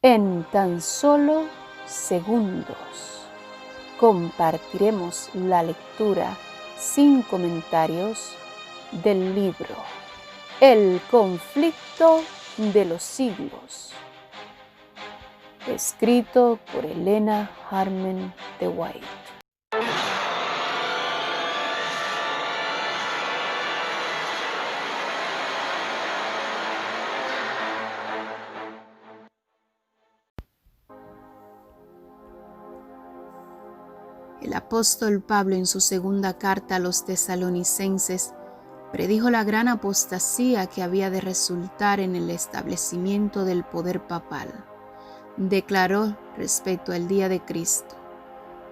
En tan solo segundos compartiremos la lectura sin comentarios del libro El conflicto de los siglos, escrito por Elena Harman de White. El apóstol Pablo, en su segunda carta a los tesalonicenses, predijo la gran apostasía que había de resultar en el establecimiento del poder papal. Declaró respecto al día de Cristo: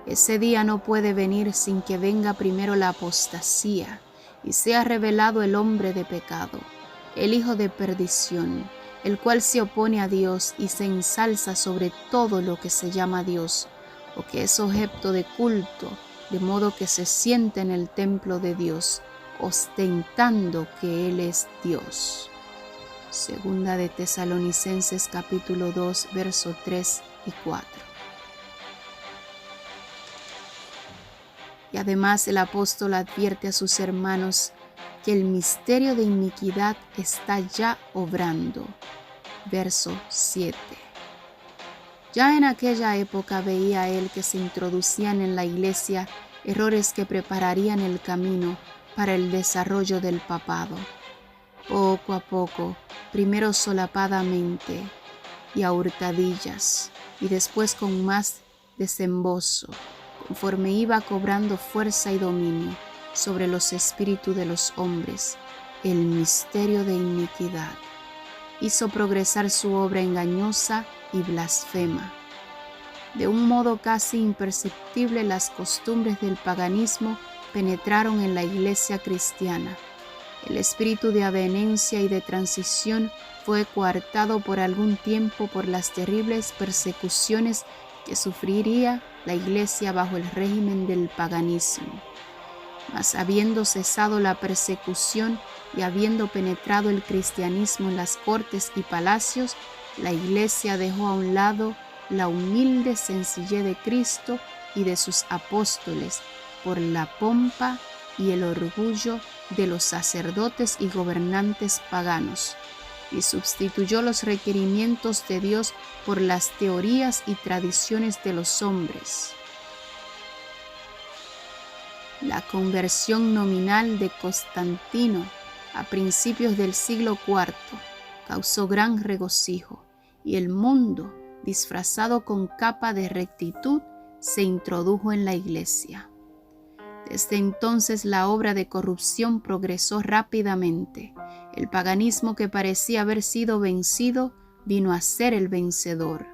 ese día no puede venir sin que venga primero la apostasía y sea revelado el hombre de pecado, el hijo de perdición, el cual se opone a Dios y se ensalza sobre todo lo que se llama Dios o que es objeto de culto, de modo que se siente en el templo de Dios, ostentando que Él es Dios. Segunda de Tesalonicenses capítulo 2, versos 3 y 4. Y además el apóstol advierte a sus hermanos que el misterio de iniquidad está ya obrando. Verso 7. Ya en aquella época veía él que se introducían en la iglesia errores que prepararían el camino para el desarrollo del papado. Poco a poco, primero solapadamente y a hurtadillas, y después con más desembozo, conforme iba cobrando fuerza y dominio sobre los espíritus de los hombres, el misterio de iniquidad hizo progresar su obra engañosa y blasfema. De un modo casi imperceptible, las costumbres del paganismo penetraron en la iglesia cristiana. El espíritu de avenencia y de transición fue coartado por algún tiempo por las terribles persecuciones que sufriría la iglesia bajo el régimen del paganismo. Mas habiendo cesado la persecución y habiendo penetrado el cristianismo en las cortes y palacios, la iglesia dejó a un lado la humilde sencillez de Cristo y de sus apóstoles por la pompa y el orgullo de los sacerdotes y gobernantes paganos, y sustituyó los requerimientos de Dios por las teorías y tradiciones de los hombres. La conversión nominal de Constantino a principios del siglo IV causó gran regocijo, y el mundo, disfrazado con capa de rectitud, se introdujo en la iglesia. Desde entonces la obra de corrupción progresó rápidamente. El paganismo, que parecía haber sido vencido, vino a ser el vencedor.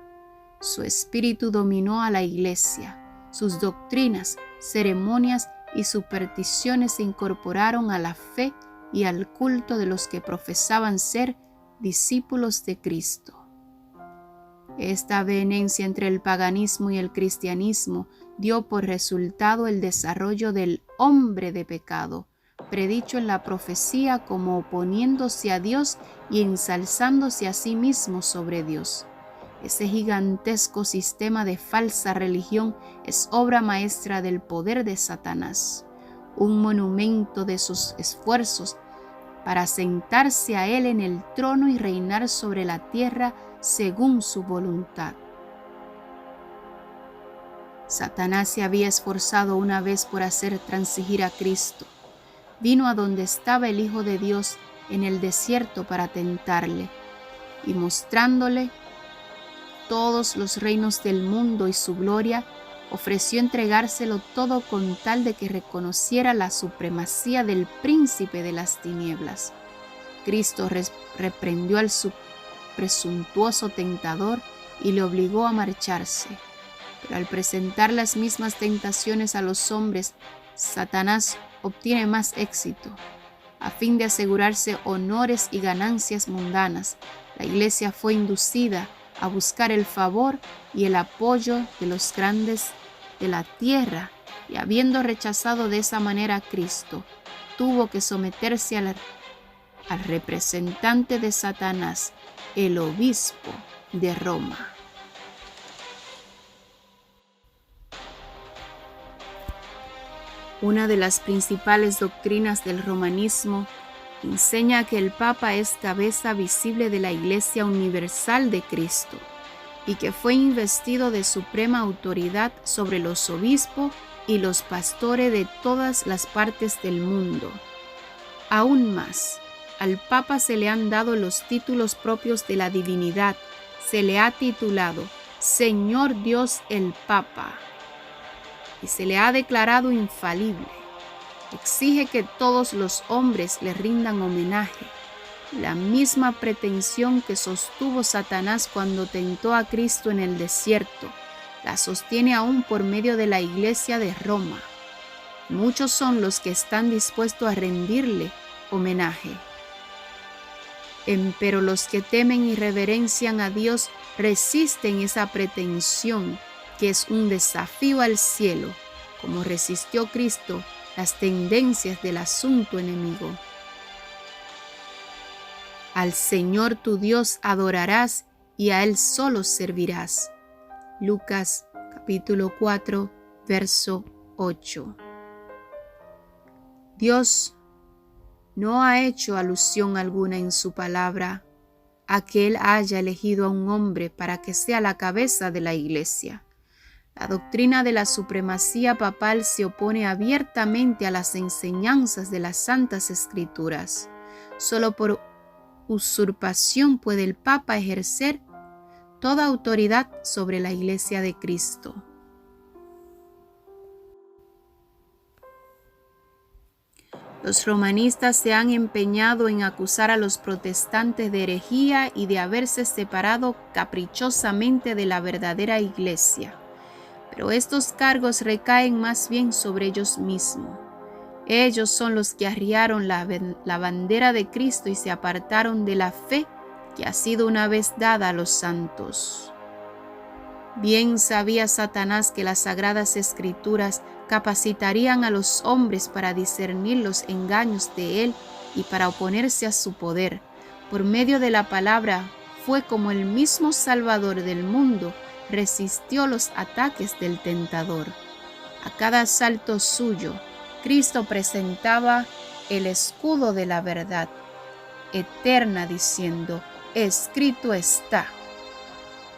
Su espíritu dominó a la iglesia. Sus doctrinas, ceremonias y supersticiones se incorporaron a la fe y al culto de los que profesaban ser discípulos de Cristo. Esta vehemencia entre el paganismo y el cristianismo dio por resultado el desarrollo del hombre de pecado, predicho en la profecía como oponiéndose a Dios y ensalzándose a sí mismo sobre Dios. Ese gigantesco sistema de falsa religión es obra maestra del poder de Satanás, un monumento de sus esfuerzos para sentarse a él en el trono y reinar sobre la tierra según su voluntad. Satanás se había esforzado una vez por hacer transigir a Cristo. Vino a donde estaba el Hijo de Dios en el desierto para tentarle, y mostrándole todos los reinos del mundo y su gloria, ofreció entregárselo todo con tal de que reconociera la supremacía del príncipe de las tinieblas. Cristo reprendió al presuntuoso tentador y le obligó a marcharse. Pero al presentar las mismas tentaciones a los hombres, Satanás obtiene más éxito. A fin de asegurarse honores y ganancias mundanas, la iglesia fue inducida a buscar el favor y el apoyo de los grandes de la tierra, y habiendo rechazado de esa manera a Cristo, tuvo que someterse al representante de Satanás, el obispo de Roma. Una de las principales doctrinas del romanismo enseña que el Papa es cabeza visible de la Iglesia Universal de Cristo y que fue investido de suprema autoridad sobre los obispos y los pastores de todas las partes del mundo. Aún más, al Papa se le han dado los títulos propios de la divinidad. Se le ha titulado Señor Dios el Papa y se le ha declarado infalible. Exige que todos los hombres le rindan homenaje, la misma pretensión que sostuvo Satanás cuando tentó a Cristo en el desierto. La sostiene aún por medio de la Iglesia de Roma. Muchos son los que están dispuestos a rendirle homenaje. Pero los que temen y reverencian a Dios resisten esa pretensión, que es un desafío al cielo, como resistió Cristo las tendencias del asunto enemigo. Al Señor tu Dios adorarás y a Él solo servirás. Lucas capítulo 4, verso 8. Dios no ha hecho alusión alguna en su palabra a que Él haya elegido a un hombre para que sea la cabeza de la Iglesia. La doctrina de la supremacía papal se opone abiertamente a las enseñanzas de las Santas Escrituras. Solo por usurpación puede el Papa ejercer toda autoridad sobre la Iglesia de Cristo. Los romanistas se han empeñado en acusar a los protestantes de herejía y de haberse separado caprichosamente de la verdadera Iglesia, pero estos cargos recaen más bien sobre ellos mismos. Ellos son los que arriaron la bandera de Cristo y se apartaron de la fe que ha sido una vez dada a los santos. Bien sabía Satanás que las sagradas escrituras capacitarían a los hombres para discernir los engaños de él y para oponerse a su poder. Por medio de la palabra fue como el mismo Salvador del mundo resistió los ataques del tentador. A cada asalto suyo, Cristo presentaba el escudo de la verdad eterna diciendo, escrito está.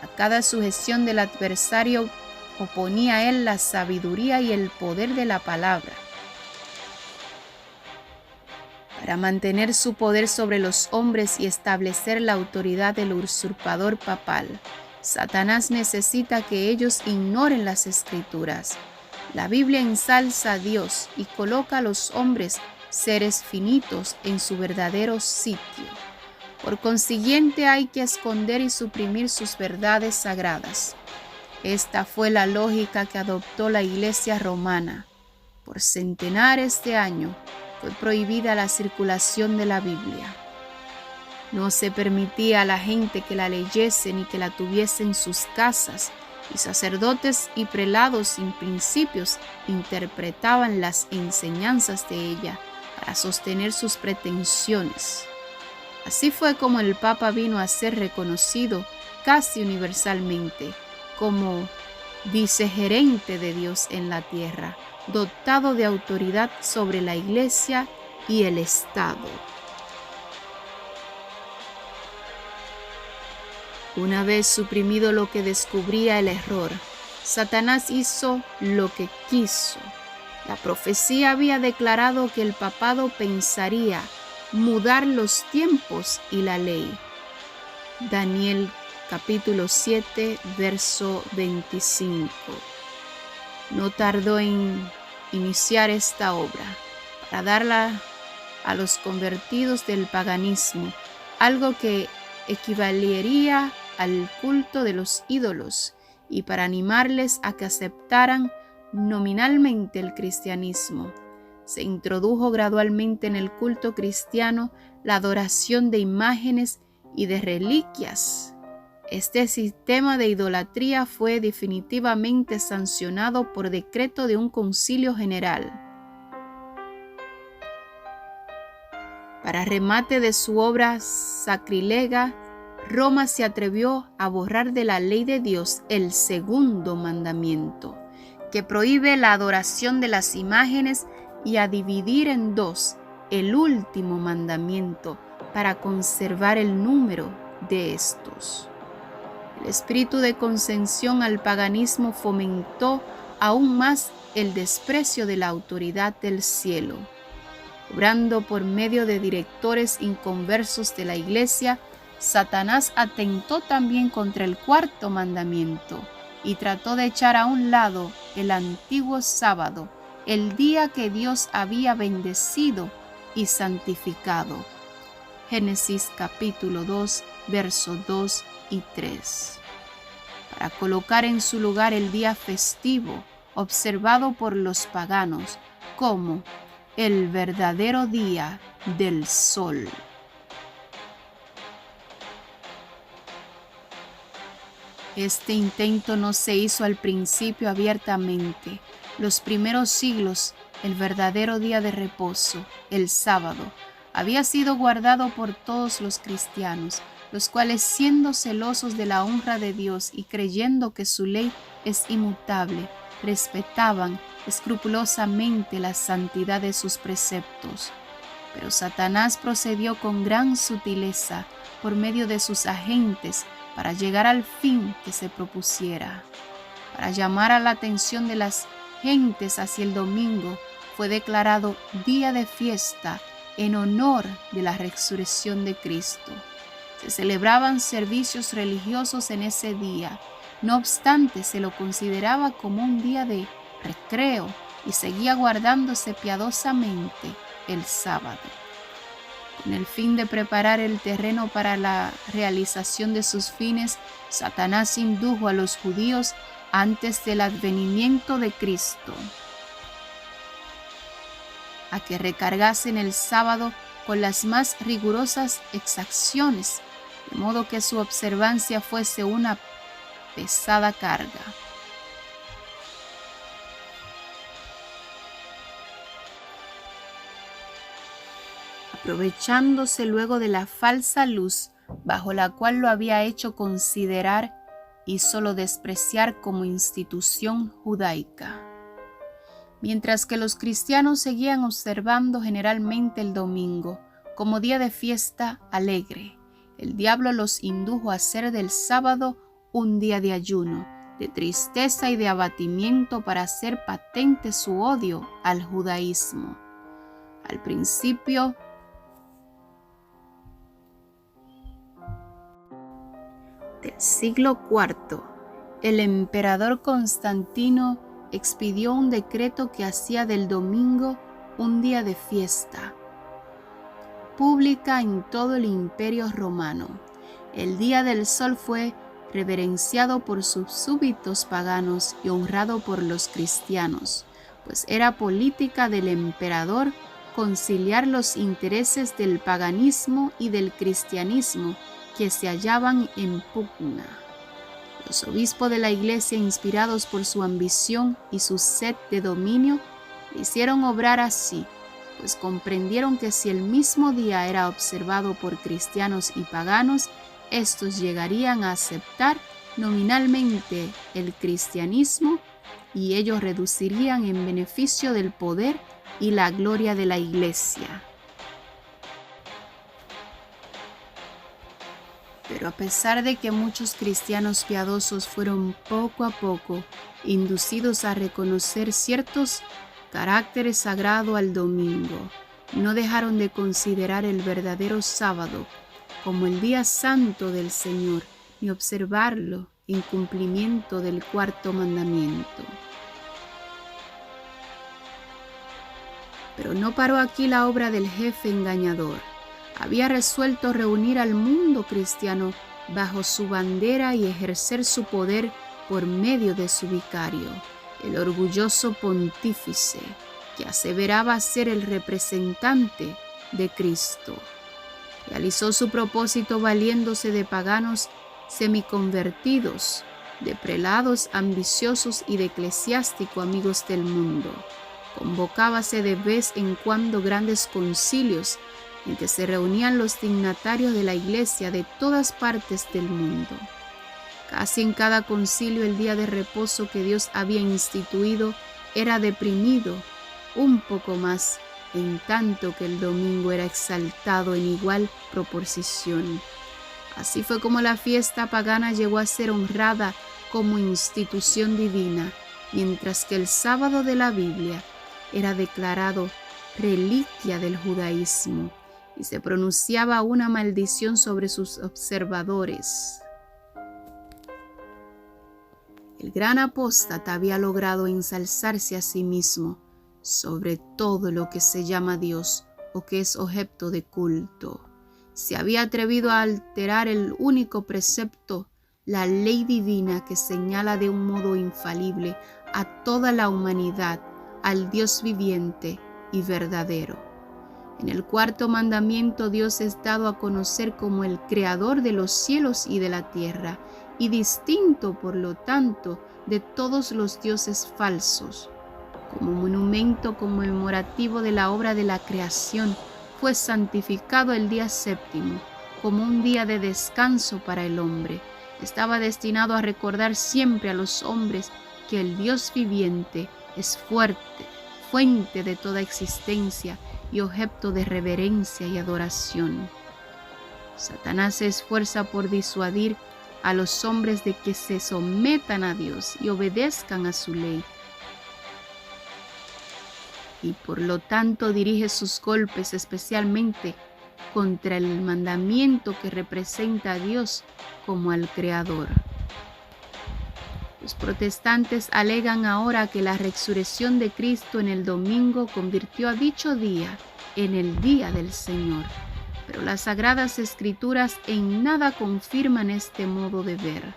A cada sujeción del adversario oponía a él la sabiduría y el poder de la palabra. Para mantener su poder sobre los hombres y establecer la autoridad del usurpador papal, Satanás necesita que ellos ignoren las Escrituras. La Biblia ensalza a Dios y coloca a los hombres, seres finitos, en su verdadero sitio. Por consiguiente, hay que esconder y suprimir sus verdades sagradas. Esta fue la lógica que adoptó la Iglesia romana. Por centenares de años fue prohibida la circulación de la Biblia. No se permitía a la gente que la leyese ni que la tuviese en sus casas, y sacerdotes y prelados sin principios interpretaban las enseñanzas de ella para sostener sus pretensiones. Así fue como el Papa vino a ser reconocido casi universalmente como vicegerente de Dios en la tierra, dotado de autoridad sobre la Iglesia y el Estado. Una vez suprimido lo que descubría el error, Satanás hizo lo que quiso. La profecía había declarado que el papado pensaría mudar los tiempos y la ley. Daniel capítulo 7, verso 25. No tardó en iniciar esta obra para darla a los convertidos del paganismo, algo que equivalería al culto de los ídolos, y para animarles a que aceptaran nominalmente el cristianismo. Se introdujo gradualmente en el culto cristiano la adoración de imágenes y de reliquias. Este sistema de idolatría fue definitivamente sancionado por decreto de un concilio general. Para remate de su obra sacrilega, Roma se atrevió a borrar de la ley de Dios el segundo mandamiento, que prohíbe la adoración de las imágenes y a dividir en dos el último mandamiento para conservar el número de estos. El espíritu de concesión al paganismo fomentó aún más el desprecio de la autoridad del cielo. Obrando por medio de directores inconversos de la Iglesia, Satanás atentó también contra el cuarto mandamiento y trató de echar a un lado el antiguo sábado, el día que Dios había bendecido y santificado. Génesis capítulo 2, versos 2 y 3. Para colocar en su lugar el día festivo, observado por los paganos como el verdadero día del sol. Este intento no se hizo al principio abiertamente. Los primeros siglos, el verdadero día de reposo, el sábado, había sido guardado por todos los cristianos, los cuales, siendo celosos de la honra de Dios y creyendo que su ley es inmutable, respetaban escrupulosamente la santidad de sus preceptos. Pero Satanás procedió con gran sutileza por medio de sus agentes para llegar al fin que se propusiera. Para llamar a la atención de las gentes hacia el domingo, fue declarado día de fiesta en honor de la resurrección de Cristo. Se celebraban servicios religiosos en ese día. No obstante, se lo consideraba como un día de recreo y seguía guardándose piadosamente el sábado. Con el fin de preparar el terreno para la realización de sus fines, Satanás indujo a los judíos antes del advenimiento de Cristo a que recargasen el sábado con las más rigurosas exacciones, de modo que su observancia fuese una pesada carga. Aprovechándose luego de la falsa luz bajo la cual lo había hecho considerar, hízolo despreciar como institución judaica. Mientras que los cristianos seguían observando generalmente el domingo como día de fiesta alegre, el diablo los indujo a hacer del sábado un día de ayuno, de tristeza y de abatimiento para hacer patente su odio al judaísmo. Al principio del siglo IV, el emperador Constantino expidió un decreto que hacía del domingo un día de fiesta pública en todo el Imperio Romano. El día del sol fue reverenciado por sus súbditos paganos y honrado por los cristianos, pues era política del emperador conciliar los intereses del paganismo y del cristianismo que se hallaban en pugna. Los obispos de la Iglesia, inspirados por su ambición y su sed de dominio, hicieron obrar así, pues comprendieron que si el mismo día era observado por cristianos y paganos, estos llegarían a aceptar nominalmente el cristianismo y ellos reducirían en beneficio del poder y la gloria de la Iglesia. Pero a pesar de que muchos cristianos piadosos fueron poco a poco inducidos a reconocer ciertos caracteres sagrados al domingo, no dejaron de considerar el verdadero sábado como el día santo del Señor ni observarlo en cumplimiento del cuarto mandamiento. Pero no paró aquí la obra del jefe engañador. Había resuelto reunir al mundo cristiano bajo su bandera y ejercer su poder por medio de su vicario, el orgulloso pontífice, que aseveraba ser el representante de Cristo. Realizó su propósito valiéndose de paganos semiconvertidos, de prelados ambiciosos y de eclesiásticos amigos del mundo. Convocábase de vez en cuando grandes concilios en que se reunían los dignatarios de la Iglesia de todas partes del mundo. Casi en cada concilio el día de reposo que Dios había instituido era deprimido un poco más, en tanto que el domingo era exaltado en igual proporción. Así fue como la fiesta pagana llegó a ser honrada como institución divina, mientras que el sábado de la Biblia era declarado reliquia del judaísmo y se pronunciaba una maldición sobre sus observadores. El gran apóstata había logrado ensalzarse a sí mismo sobre todo lo que se llama Dios o que es objeto de culto. Se había atrevido a alterar el único precepto, la ley divina que señala de un modo infalible a toda la humanidad, al Dios viviente y verdadero. En el cuarto mandamiento Dios es dado a conocer como el creador de los cielos y de la tierra, y distinto, por lo tanto, de todos los dioses falsos. Como monumento conmemorativo de la obra de la creación, fue santificado el día séptimo, como un día de descanso para el hombre. Estaba destinado a recordar siempre a los hombres que el Dios viviente es fuerte, fuente de toda existencia y objeto de reverencia y adoración. Satanás se esfuerza por disuadir a los hombres de que se sometan a Dios y obedezcan a su ley, y por lo tanto dirige sus golpes especialmente contra el mandamiento que representa a Dios como al Creador. Los protestantes alegan ahora que la resurrección de Cristo en el domingo convirtió a dicho día en el día del Señor, pero las Sagradas Escrituras en nada confirman este modo de ver.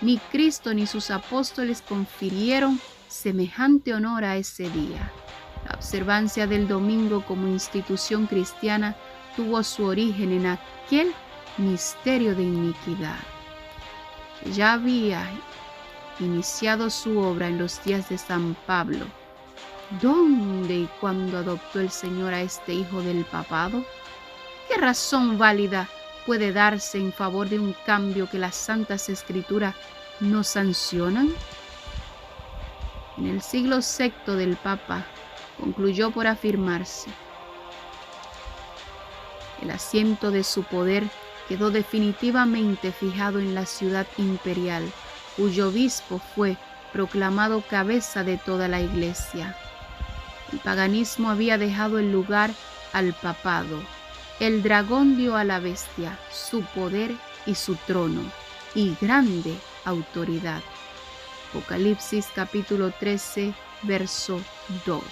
Ni Cristo ni sus apóstoles confirieron semejante honor a ese día. La observancia del domingo como institución cristiana tuvo su origen en aquel misterio de iniquidad, que ya había iniciado su obra en los días de San Pablo. ¿Dónde y cuándo adoptó el Señor a este hijo del papado? ¿Qué razón válida puede darse en favor de un cambio que las Santas Escrituras no sancionan? En el siglo VI del Papa concluyó por afirmarse: el asiento de su poder quedó definitivamente fijado en la ciudad imperial, cuyo obispo fue proclamado cabeza de toda la Iglesia. El paganismo había dejado el lugar al papado. El dragón dio a la bestia su poder y su trono, y grande autoridad. Apocalipsis capítulo 13, verso 2.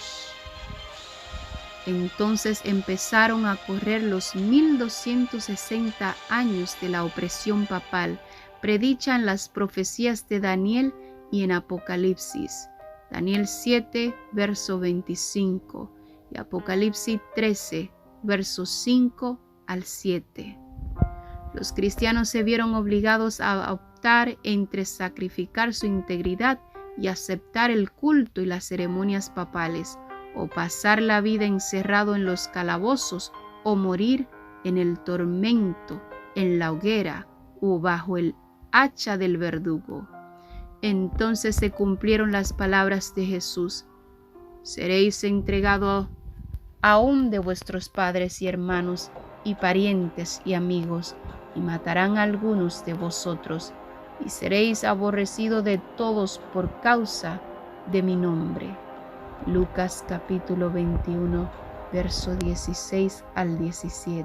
Entonces empezaron a correr los 1260 años de la opresión papal, predichan las profecías de Daniel y en Apocalipsis. Daniel 7, verso 25 y Apocalipsis 13, versos 5 al 7. Los cristianos se vieron obligados a optar entre sacrificar su integridad y aceptar el culto y las ceremonias papales, o pasar la vida encerrado en los calabozos, o morir en el tormento, en la hoguera o bajo el hacha del verdugo. Entonces se cumplieron las palabras de Jesús: seréis entregados aún de vuestros padres y hermanos y parientes y amigos, y matarán a algunos de vosotros, y seréis aborrecidos de todos por causa de mi nombre. Lucas capítulo 21, verso 16 al 17.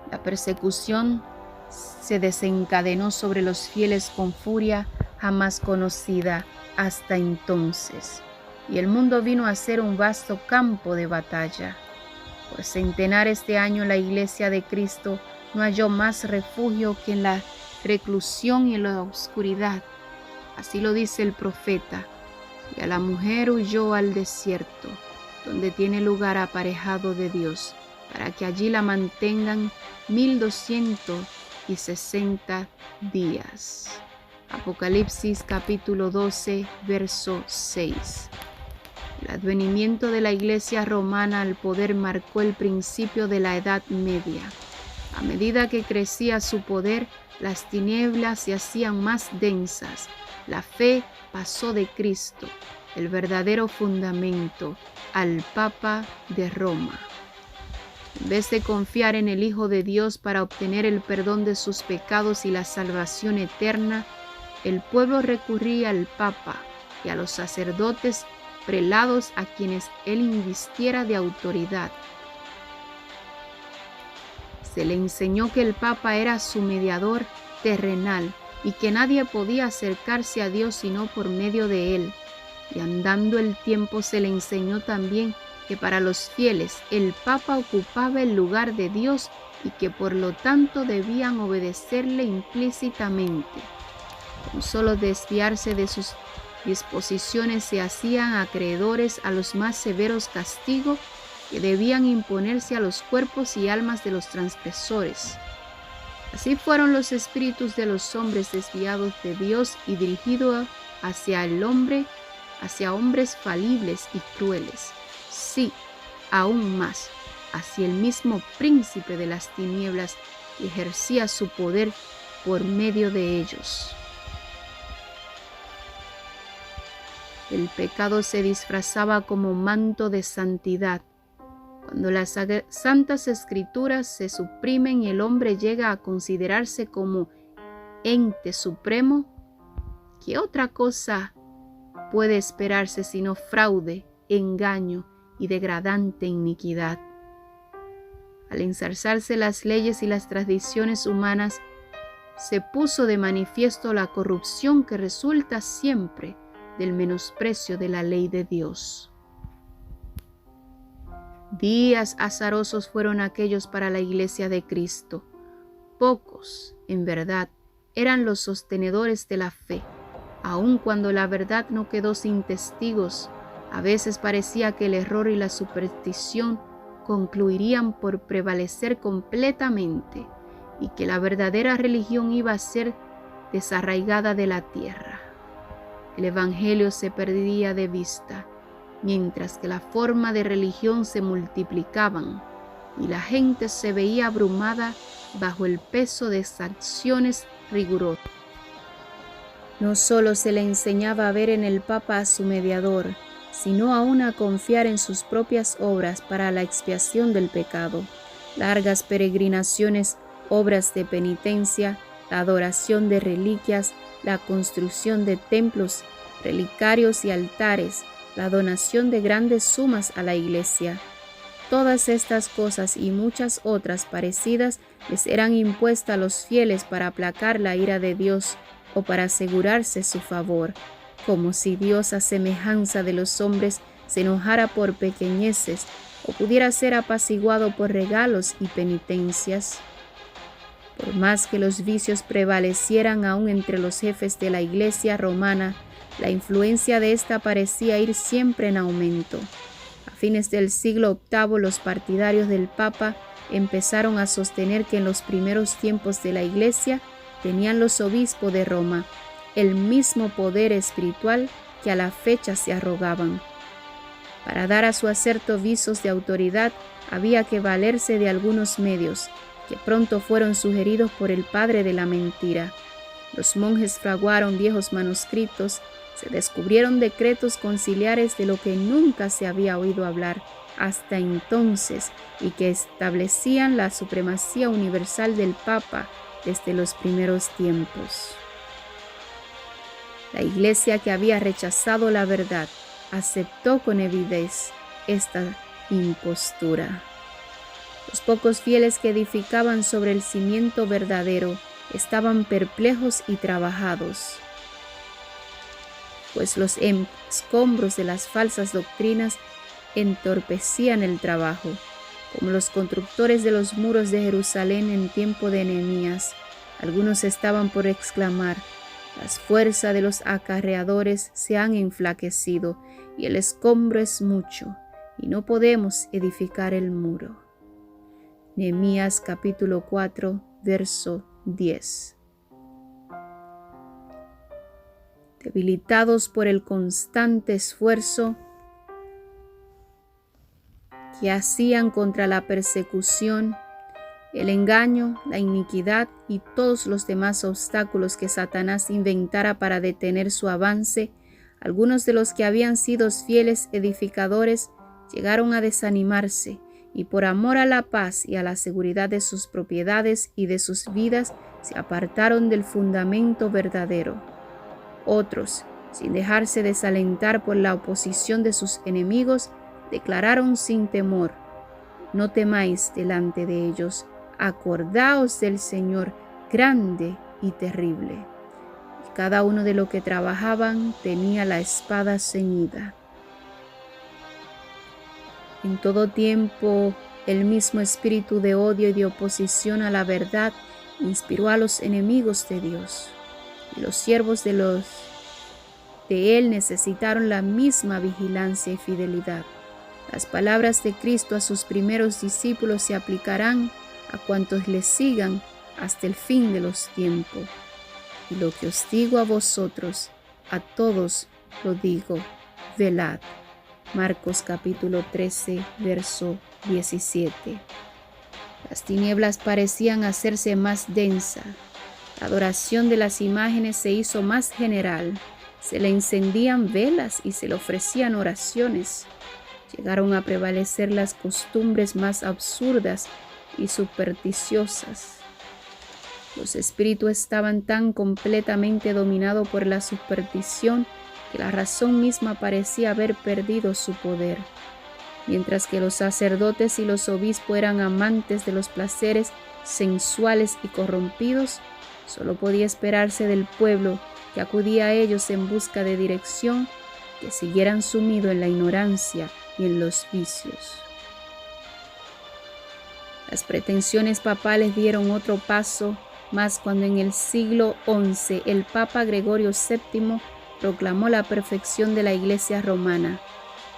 La persecución se desencadenó sobre los fieles con furia jamás conocida hasta entonces, y el mundo vino a ser un vasto campo de batalla. Por centenares de años la Iglesia de Cristo no halló más refugio que en la reclusión y en la oscuridad. Así lo dice el profeta: y a la mujer huyó al desierto, donde tiene lugar aparejado de Dios, para que allí la mantengan 1260 días. Apocalipsis capítulo 12, verso 6. El advenimiento de la Iglesia romana al poder marcó el principio de la Edad Media. A medida que crecía su poder, las tinieblas se hacían más densas. La fe pasó de Cristo el verdadero fundamento, al Papa de Roma. En vez de confiar en el Hijo de Dios para obtener el perdón de sus pecados y la salvación eterna, el pueblo recurría al Papa y a los sacerdotes prelados a quienes él invistiera de autoridad. Se le enseñó que el Papa era su mediador terrenal y que nadie podía acercarse a Dios sino por medio de él. Y andando el tiempo se le enseñó también que para los fieles el Papa ocupaba el lugar de Dios y que por lo tanto debían obedecerle implícitamente. Con solo desviarse de sus disposiciones se hacían acreedores a los más severos castigos que debían imponerse a los cuerpos y almas de los transgresores. Así fueron los espíritus de los hombres desviados de Dios y dirigidos hacia el hombre, hacia hombres falibles y crueles. Sí, aún más, hacia el mismo príncipe de las tinieblas que ejercía su poder por medio de ellos. El pecado se disfrazaba como manto de santidad. Cuando las santas escrituras se suprimen y el hombre llega a considerarse como ente supremo, ¿qué otra cosa puede esperarse sino fraude, engaño y degradante iniquidad? Al ensalzarse las leyes y las tradiciones humanas, se puso de manifiesto la corrupción que resulta siempre del menosprecio de la ley de Dios. Días azarosos fueron aquellos para la Iglesia de Cristo. Pocos, en verdad, eran los sostenedores de la fe. Aun cuando la verdad no quedó sin testigos, a veces parecía que el error y la superstición concluirían por prevalecer completamente y que la verdadera religión iba a ser desarraigada de la tierra. El Evangelio se perdía de vista, mientras que la forma de religión se multiplicaban y la gente se veía abrumada bajo el peso de sanciones rigurosas. No solo se le enseñaba a ver en el Papa a su mediador, sino aún a confiar en sus propias obras para la expiación del pecado. Largas peregrinaciones, obras de penitencia, la adoración de reliquias, la construcción de templos, relicarios y altares, la donación de grandes sumas a la Iglesia. Todas estas cosas y muchas otras parecidas les eran impuestas a los fieles para aplacar la ira de Dios o para asegurarse su favor, como si Dios a semejanza de los hombres se enojara por pequeñeces o pudiera ser apaciguado por regalos y penitencias. Por más que los vicios prevalecieran aún entre los jefes de la Iglesia romana, la influencia de esta parecía ir siempre en aumento. A fines del siglo VIII, los partidarios del Papa empezaron a sostener que en los primeros tiempos de la Iglesia tenían los obispos de Roma el mismo poder espiritual que a la fecha se arrogaban. Para dar a su aserto visos de autoridad había que valerse de algunos medios que pronto fueron sugeridos por el padre de la mentira. Los monjes fraguaron viejos manuscritos, se descubrieron decretos conciliares de lo que nunca se había oído hablar hasta entonces y que establecían la supremacía universal del Papa desde los primeros tiempos. La Iglesia, que había rechazado la verdad, aceptó con avidez esta impostura. Los pocos fieles que edificaban sobre el cimiento verdadero estaban perplejos y trabajados, pues los escombros de las falsas doctrinas entorpecían el trabajo, como los constructores de los muros de Jerusalén en tiempo de Nehemías. Algunos estaban por exclamar: las fuerzas de los acarreadores se han enflaquecido y el escombro es mucho y no podemos edificar el muro. Nehemías capítulo 4, verso 10. Debilitados por el constante esfuerzo que hacían contra la persecución, el engaño, la iniquidad y todos los demás obstáculos que Satanás inventara para detener su avance, Algunos de los que habían sido fieles edificadores llegaron a desanimarse y por amor a la paz y a la seguridad de sus propiedades y de sus vidas se apartaron del fundamento verdadero. Otros, sin dejarse desalentar por la oposición de sus enemigos, declararon sin temor: no temáis delante de ellos, acordaos del Señor grande y terrible. Y cada uno de los que trabajaban tenía la espada ceñida. En todo tiempo, el mismo espíritu de odio y de oposición a la verdad inspiró a los enemigos de Dios, y los siervos de Él necesitaron la misma vigilancia y fidelidad. Las palabras de Cristo a sus primeros discípulos se aplicarán a cuantos le sigan hasta el fin de los tiempos. Y lo que os digo a vosotros, a todos lo digo: velad. Marcos capítulo 13, verso 17. Las tinieblas parecían hacerse más densa. La adoración de las imágenes se hizo más general. Se le encendían velas y se le ofrecían oraciones. Llegaron a prevalecer las costumbres más absurdas y supersticiosas. Los espíritus estaban tan completamente dominados por la superstición que la razón misma parecía haber perdido su poder. Mientras que los sacerdotes y los obispos eran amantes de los placeres sensuales y corrompidos, solo podía esperarse del pueblo que acudía a ellos en busca de dirección que siguieran sumido en la ignorancia y en los vicios. Las pretensiones papales dieron otro paso más cuando en el siglo XI el Papa Gregorio VII proclamó la perfección de la Iglesia romana.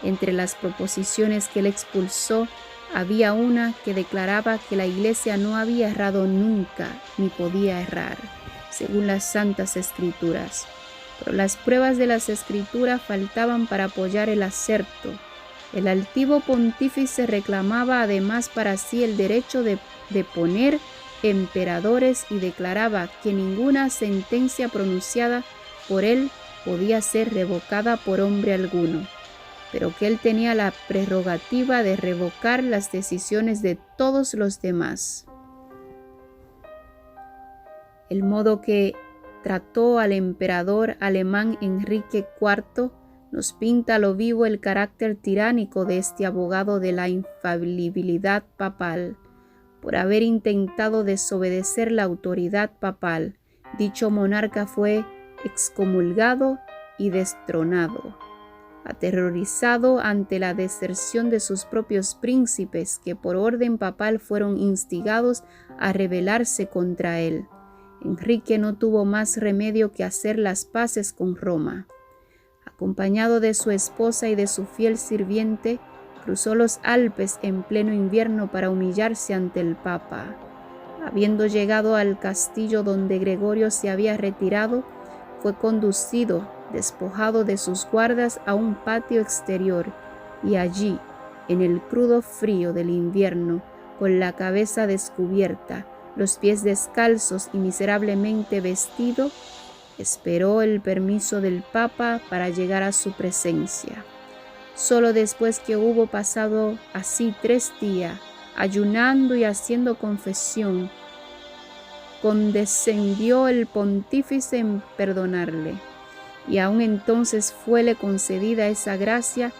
Entre las proposiciones que él expulsó había una que declaraba que la Iglesia no había errado nunca ni podía errar, según las Santas Escrituras. Pero las pruebas de las Escrituras faltaban para apoyar el aserto. El altivo pontífice reclamaba además para sí el derecho de poner emperadores y declaraba que ninguna sentencia pronunciada por él podía ser revocada por hombre alguno, pero que él tenía la prerrogativa de revocar las decisiones de todos los demás. El modo que trató al emperador alemán Enrique IV nos pinta a lo vivo el carácter tiránico de este abogado de la infalibilidad papal. Por haber intentado desobedecer la autoridad papal, dicho monarca fue excomulgado y destronado. Aterrorizado ante la deserción de sus propios príncipes, que por orden papal fueron instigados a rebelarse contra él, Enrique no tuvo más remedio que hacer las paces con Roma. Acompañado de su esposa y de su fiel sirviente, cruzó los Alpes en pleno invierno para humillarse ante el Papa. Habiendo llegado al castillo donde Gregorio se había retirado, fue conducido, despojado de sus guardas, a un patio exterior, y allí, en el crudo frío del invierno, con la cabeza descubierta, los pies descalzos y miserablemente vestido, esperó el permiso del Papa para llegar a su presencia. Solo después que hubo pasado así 3 días, ayunando y haciendo confesión, condescendió el pontífice en perdonarle, y aún entonces fuele concedida esa gracia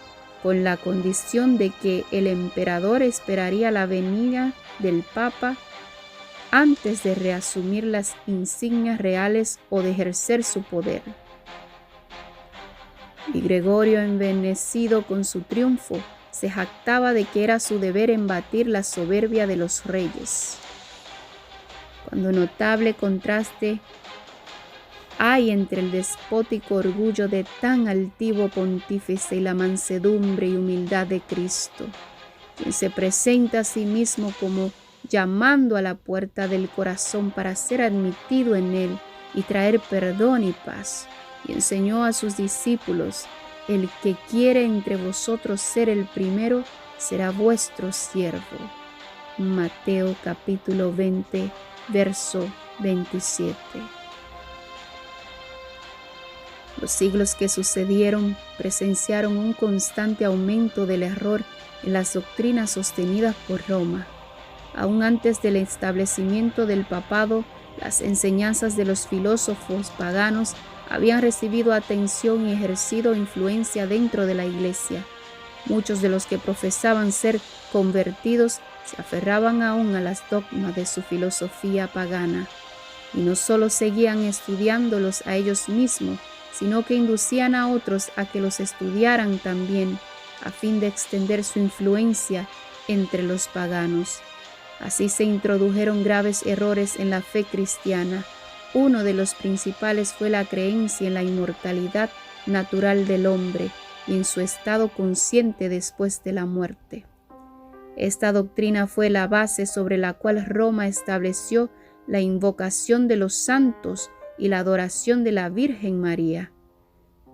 con la condición de que el emperador esperaría la venida del Papa antes de reasumir las insignias reales o de ejercer su poder. Y Gregorio, envenecido con su triunfo, se jactaba de que era su deber embatir la soberbia de los reyes. Cuando notable contraste hay entre el despótico orgullo de tan altivo pontífice y la mansedumbre y humildad de Cristo, quien se presenta a sí mismo como llamando a la puerta del corazón para ser admitido en él y traer perdón y paz, y enseñó a sus discípulos: el que quiere entre vosotros ser el primero, será vuestro siervo. Mateo capítulo 20, verso 27. Los siglos que sucedieron presenciaron un constante aumento del error en las doctrinas sostenidas por Roma. Aún antes del establecimiento del papado, las enseñanzas de los filósofos paganos habían recibido atención y ejercido influencia dentro de la Iglesia. Muchos de los que profesaban ser convertidos se aferraban aún a las dogmas de su filosofía pagana, y no solo seguían estudiándolos a ellos mismos, sino que inducían a otros a que los estudiaran también, a fin de extender su influencia entre los paganos. Así se introdujeron graves errores en la fe cristiana. Uno de los principales fue la creencia en la inmortalidad natural del hombre y en su estado consciente después de la muerte. Esta doctrina fue la base sobre la cual Roma estableció la invocación de los santos y la adoración de la Virgen María.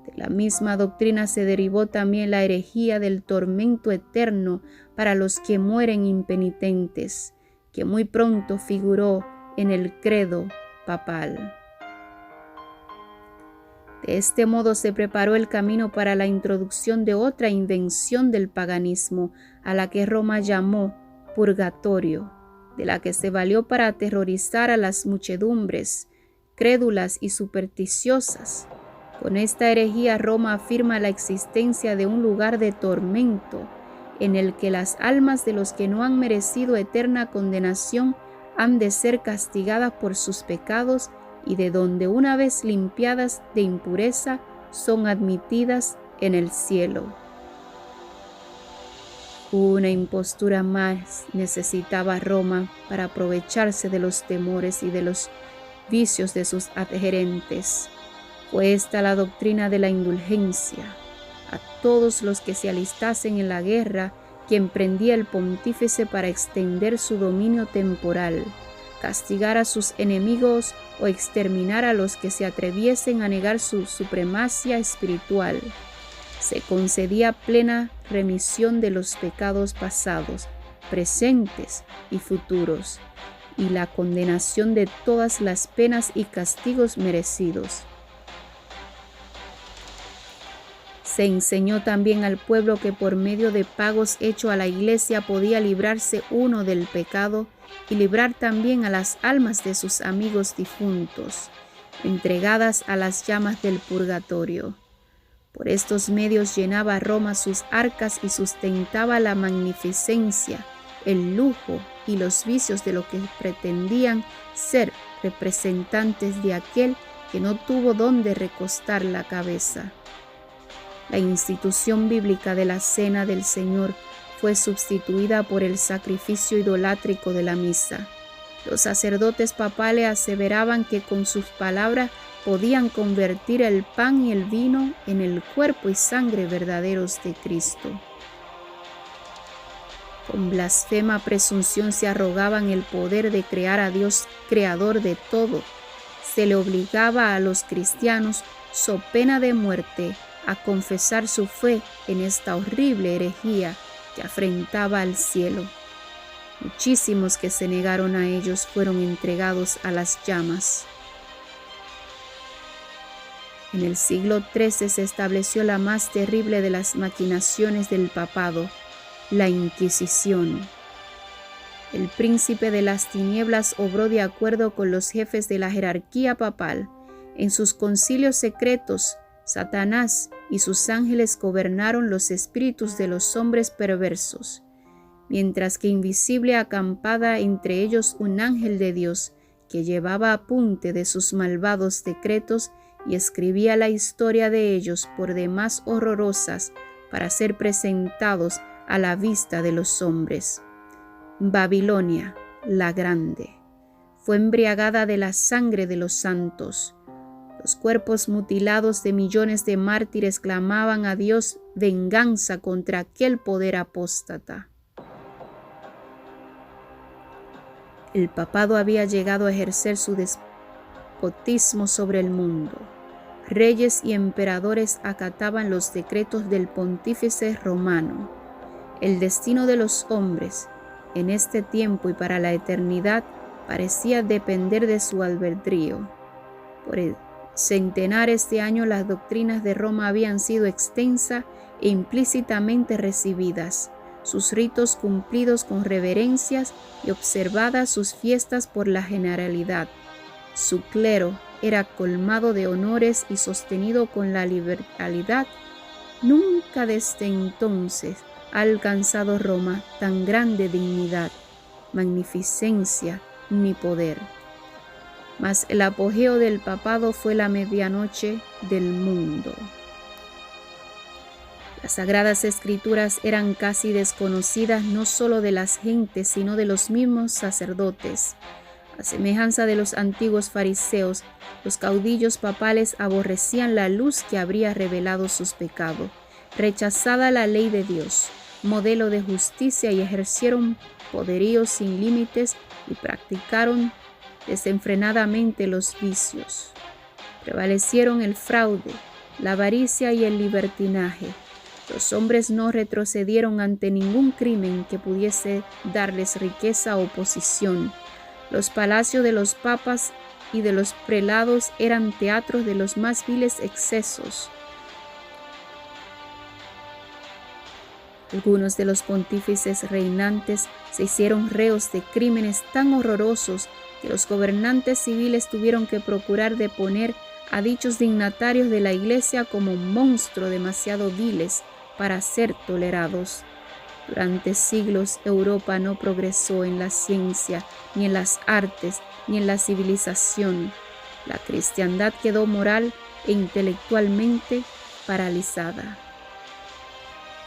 De la misma doctrina se derivó también la herejía del tormento eterno para los que mueren impenitentes, que muy pronto figuró en el credo papal. De este modo se preparó el camino para la introducción de otra invención del paganismo, a la que Roma llamó purgatorio, de la que se valió para aterrorizar a las muchedumbres crédulas y supersticiosas. Con esta herejía Roma afirma la existencia de un lugar de tormento, en el que las almas de los que no han merecido eterna condenación han de ser castigadas por sus pecados, y de donde una vez limpiadas de impureza son admitidas en el cielo. Una impostura más necesitaba Roma para aprovecharse de los temores y de los vicios de sus adherentes. Fue esta la doctrina de la indulgencia. A todos los que se alistasen en la guerra que emprendía el pontífice para extender su dominio temporal, castigar a sus enemigos o exterminar a los que se atreviesen a negar su supremacía espiritual, se concedía plena remisión de los pecados pasados, presentes y futuros, y la condenación de todas las penas y castigos merecidos. Se enseñó también al pueblo que por medio de pagos hechos a la Iglesia podía librarse uno del pecado y librar también a las almas de sus amigos difuntos, entregadas a las llamas del purgatorio. Por estos medios llenaba Roma sus arcas y sustentaba la magnificencia, el lujo y los vicios de lo que pretendían ser representantes de aquel que no tuvo dónde recostar la cabeza. La institución bíblica de la Cena del Señor fue sustituida por el sacrificio idolátrico de la misa. Los sacerdotes papales aseveraban que con sus palabras podían convertir el pan y el vino en el cuerpo y sangre verdaderos de Cristo. Con blasfema presunción se arrogaban el poder de crear a Dios creador de todo. Se le obligaba a los cristianos, so pena de muerte, a confesar su fe en esta horrible herejía que afrentaba al cielo. Muchísimos que se negaron a ellos fueron entregados a las llamas. En el siglo XIII se estableció la más terrible de las maquinaciones del papado, la Inquisición. El príncipe de las tinieblas obró de acuerdo con los jefes de la jerarquía papal. En sus concilios secretos, Satanás y sus ángeles gobernaron los espíritus de los hombres perversos, mientras que invisible acampaba entre ellos un ángel de Dios que llevaba apunte de sus malvados decretos y escribía la historia de ellos por demás horrorosas para ser presentados a la vista de los hombres. Babilonia, la Grande, fue embriagada de la sangre de los santos. Los cuerpos mutilados de millones de mártires clamaban a Dios venganza contra aquel poder apóstata. El papado había llegado a ejercer su despotismo sobre el mundo. Reyes y emperadores acataban los decretos del pontífice romano. El destino de los hombres, en este tiempo y para la eternidad, parecía depender de su albedrío. Por centenares de años las doctrinas de Roma habían sido extensa e implícitamente recibidas, sus ritos cumplidos con reverencias y observadas sus fiestas por la generalidad. Su clero era colmado de honores y sostenido con la liberalidad. Nunca desde entonces ha alcanzado Roma tan grande dignidad, magnificencia ni poder. Mas el apogeo del papado fue la medianoche del mundo. Las sagradas escrituras eran casi desconocidas no solo de las gentes, sino de los mismos sacerdotes. A semejanza de los antiguos fariseos, los caudillos papales aborrecían la luz que habría revelado sus pecados, rechazada la ley de Dios, modelo de justicia, y ejercieron poderío sin límites y practicaron desenfrenadamente los vicios. Prevalecieron el fraude, la avaricia y el libertinaje. Los hombres no retrocedieron ante ningún crimen que pudiese darles riqueza o posición. Los palacios de los papas y de los prelados eran teatros de los más viles excesos. Algunos de los pontífices reinantes se hicieron reos de crímenes tan horrorosos que los gobernantes civiles tuvieron que procurar deponer a dichos dignatarios de la Iglesia como monstruos demasiado viles para ser tolerados. Durante siglos Europa no progresó en la ciencia, ni en las artes, ni en la civilización. La cristiandad quedó moral e intelectualmente paralizada.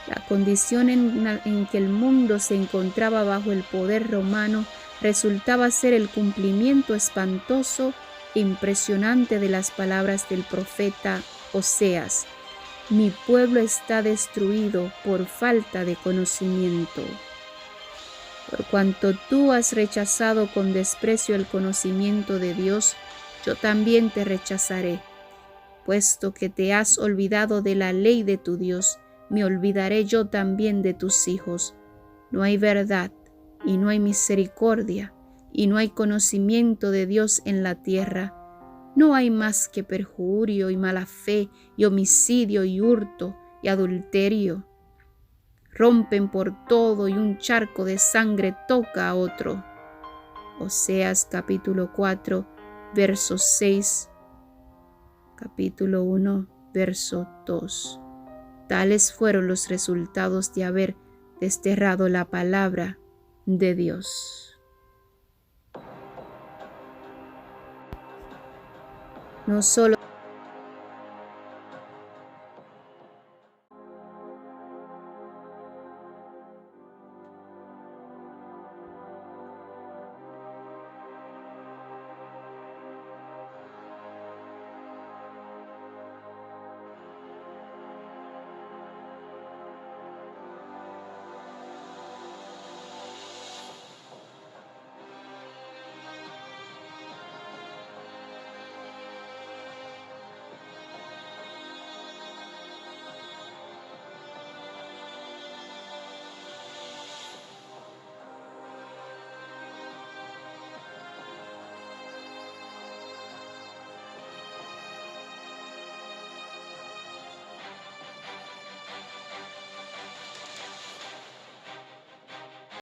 La condición en que el mundo se encontraba bajo el poder romano resultaba ser el cumplimiento espantoso e impresionante de las palabras del profeta Oseas: mi pueblo está destruido por falta de conocimiento. Por cuanto tú has rechazado con desprecio el conocimiento de Dios, yo también te rechazaré. Puesto que te has olvidado de la ley de tu Dios, me olvidaré yo también de tus hijos. No hay verdad, y no hay misericordia, y no hay conocimiento de Dios en la tierra. No hay más que perjurio y mala fe y homicidio y hurto y adulterio. Rompen por todo y un charco de sangre toca a otro. Oseas capítulo 4, verso 6, capítulo 1, verso 2. Tales fueron los resultados de haber desterrado la palabra de Dios. No solo